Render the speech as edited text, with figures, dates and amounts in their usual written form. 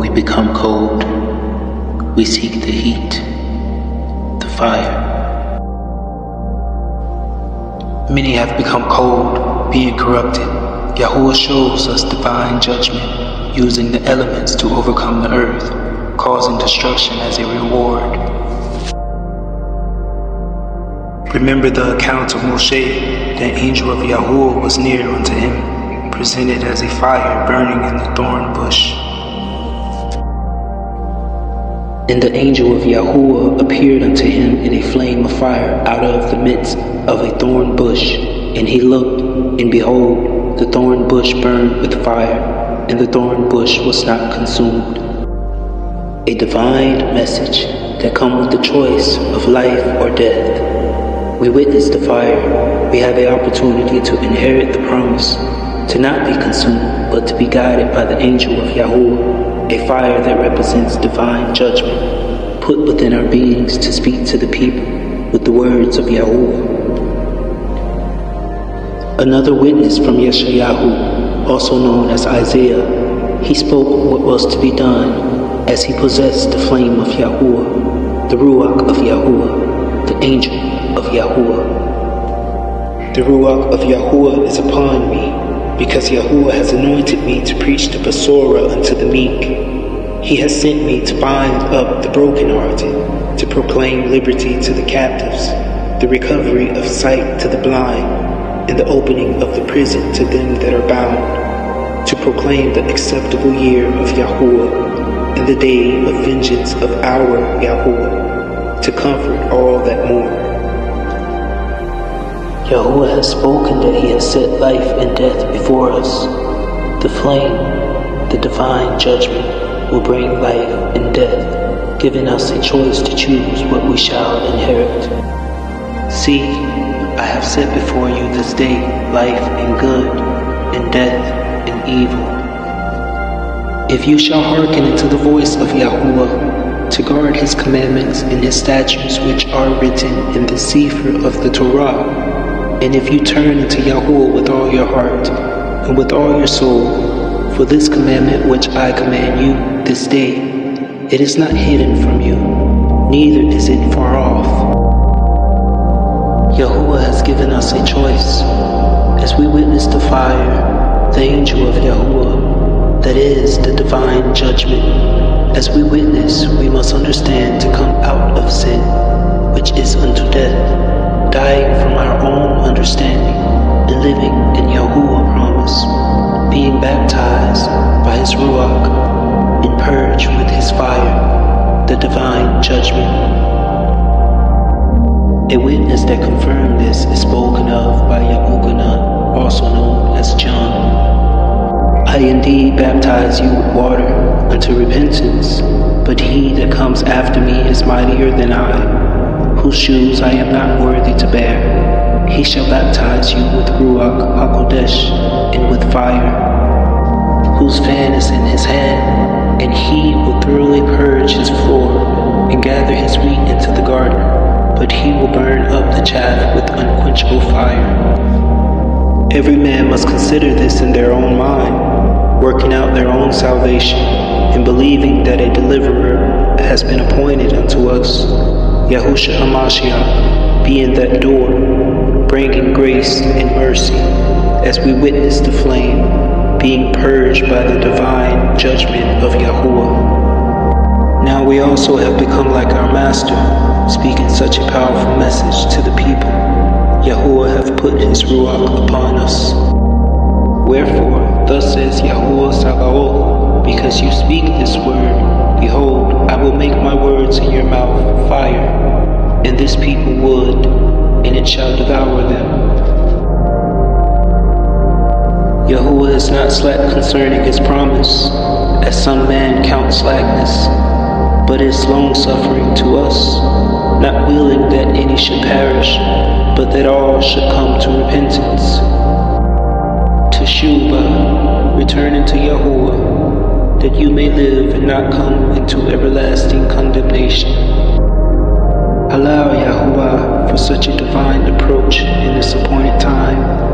we become cold, we seek the heat, the fire. Many have become cold, being corrupted. Yahuah shows us divine judgment, using the elements to overcome the earth, causing destruction as a reward. Remember the account of Moshe. The angel of Yahuah was near unto him, presented as a fire burning in the thorn bush. And the angel of Yahuah appeared unto him in a flame of fire out of the midst of a thorn bush. And he looked, and behold, the thorn bush burned with fire, and the thorn bush was not consumed. A divine message that comes with the choice of life or death. We witness the fire. We have the opportunity to inherit the promise, to not be consumed, but to be guided by the angel of Yahuah, a fire that represents divine judgment, put within our beings to speak to the people with the words of Yahuah. Another witness from Yudah Yahu, also known as Isaiah, he spoke what was to be done as he possessed the flame of Yahuah, the Ruach of Yahuah, the angel of Yahuah. The Ruach of Yahuah is upon me, because Yahuah has anointed me to preach the Besorah unto the meek. He has sent me to bind up the brokenhearted, to proclaim liberty to the captives, the recovery of sight to the blind, and the opening of the prison to them that are bound, to proclaim the acceptable year of Yahuah, and the day of vengeance of our Yahuah, to comfort all that mourn. Yahuah has spoken that he has set life and death before us. The flame, the divine judgment, will bring life and death, giving us a choice to choose what we shall inherit. See, I have set before you this day life and good, and death and evil. If you shall hearken unto the voice of Yahuah, to guard his commandments and his statutes which are written in the Sefer of the Torah, and if you turn unto Yahuah with all your heart and with all your soul, for this commandment which I command you this day, it is not hidden from you, neither is it far off. Yahuah has given us a choice. As we witness the fire, the angel of Yahuah, that is the divine judgment, as we witness, we must understand to come out of sin, which is unto death, dying from our own understanding, and living in Yahuah promise, being baptized by his Ruach, and purged with his fire, the divine judgment. A witness that confirmed this is spoken of by Yahuah, also known as John. I indeed baptize you with water unto repentance, but he that comes after me is mightier than I, whose shoes I am not worthy to bear. He shall baptize you with Ruach HaKodesh, and with fire, whose fan is in his hand, and he will thoroughly purge his floor, and gather his wheat into the garden, but he will burn up the chaff with unquenchable fire. Every man must consider this in their own mind, working out their own salvation, and believing that a deliverer has been appointed unto us, Yahushua HaMashiach, being that door, bringing grace and mercy, as we witness the flame, being purged by the divine judgment of Yahuah. Now we also have become like our Master, speaking such a powerful message to the people. Yahuah hath put his Ruach upon us. Wherefore, thus says Yahuah Sabaoth, because you speak this word, behold, I will make my words in your mouth fire, and this people wood, and it shall devour them. Yahuah is not slack concerning his promise, as some man count slackness, but is long-suffering to us, not willing that any should perish, but that all should come to repentance. Teshuvah, return unto Yahuah, that you may live and not come into everlasting condemnation. Allow Yahuah for such a divine approach in this appointed time,